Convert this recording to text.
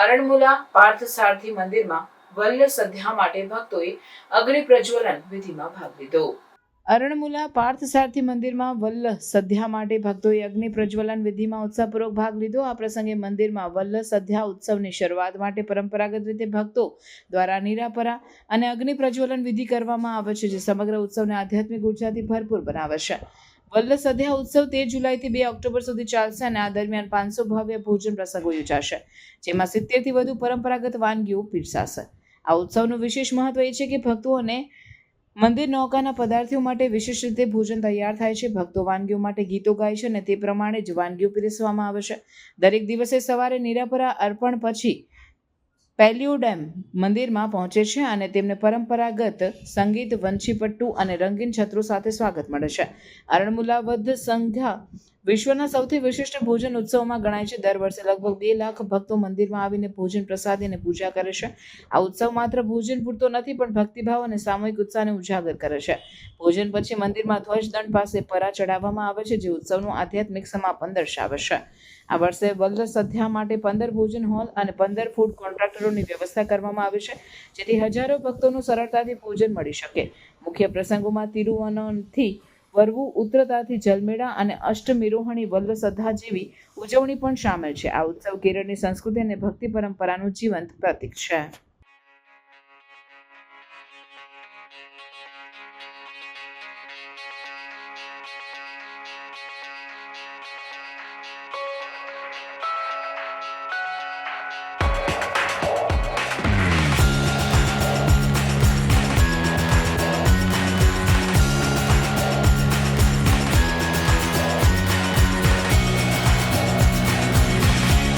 આરણમુલા પાર્થસારથી મંદિરમાં વલ્લ સંધ્યા માટે ભક્તોએ અગ્નિ પ્રજ્વલન વિધિમાં ભાગ લીધો. આરણમુલા પાર્થસારથી મંદિરમાં વલ્લ સંધ્યા માટે ભક્તોએ અગ્નિ પ્રજ્વલન વિધિમાં ઉત્સાહપૂર્વક ભાગ લીધો. આ પ્રસંગે મંદિરમાં વલ્લ સંધ્યા ઉત્સવની શરૂઆત માટે પરંપરાગત રીતે ભક્તો દ્વારા નીરાપરા અને અગ્નિ પ્રજ્વલન વિધિ કરવામાં આવે છે, જે સમગ્ર ઉત્સવને આધ્યાત્મિક ઉર્જાથી ભરપૂર બનાવે છે. વલ્લ સંધ્યા ઉત્સવ 13 જુલાઈથી 2 ઓક્ટોબર સુધી ચાલશે અને આ દરમિયાન 500 ભવ્ય ભોજન પ્રસંગો યોજાશે, જેમાં 70થી વધુ પરંપરાગત વાનગીઓ પીરસાશે. આ ઉત્સવનું વિશેષ મહત્વ એ છે કે ભક્તો અને મંદિર નૌકાના પદાર્થીઓ માટે વિશેષ રીતે ભોજન તૈયાર થાય છે. ભક્તો વાનગીઓ માટે ગીતો ગાય છે અને તે પ્રમાણે જ વાનગીઓ પીરસવામાં આવે છે. દરેક દિવસે સવારે નીરાપરા અર્પણ પછી પેલ્યુડેમ મંદિરમાં પહોંચે છે અને તેમને પરંપરાગત સંગીત, વંશીપટ્ટુ અને રંગીન છત્રો સાથે સ્વાગત મળે છે. આરણમુલા વલ્લ સંધ્યા વિશ્વના સૌથી વિશિષ્ટ ભોજન ઉત્સવમાં ગણાય છે. દર વર્ષે લગભગ 2 લાખ ભક્તો મંદિરમાં આવીને ભોજન પ્રસાદી અને પૂજા કરે છે. આ ઉત્સવ માત્ર ભોજન પૂરતો નથી, પણ ભક્તિભાવ અને સામૂહિક ઉત્સાહને ઉજાગર કરે છે. ભોજન પછી મંદિરમાં ધ્વજદંડ પાસે પરા ચડાવવામાં આવે છે, જે ઉત્સવનું આધ્યાત્મિક સમાપન દર્શાવે છે. આ વર્ષે વલ્લ સંધ્યા માટે 15 ભોજન હોલ અને 15 ફૂડ કોન્ટ્રાક્ટરોની વ્યવસ્થા કરવામાં આવી છે, જેથી હજારો ભક્તોનું સરળતાથી ભોજન મળી શકે. મુખ્ય પ્રસંગોમાં તિરુવનંતથી વરવું, ઉત્તરતાથી જલમેળા અને અષ્ટમિરોહણી વલ્લ સંધ્યા જેવી ઉજવણી પણ સામેલ છે. આ ઉત્સવ કેરળની સંસ્કૃતિ અને ભક્તિ પરંપરાનું જીવંત પ્રતીક છે.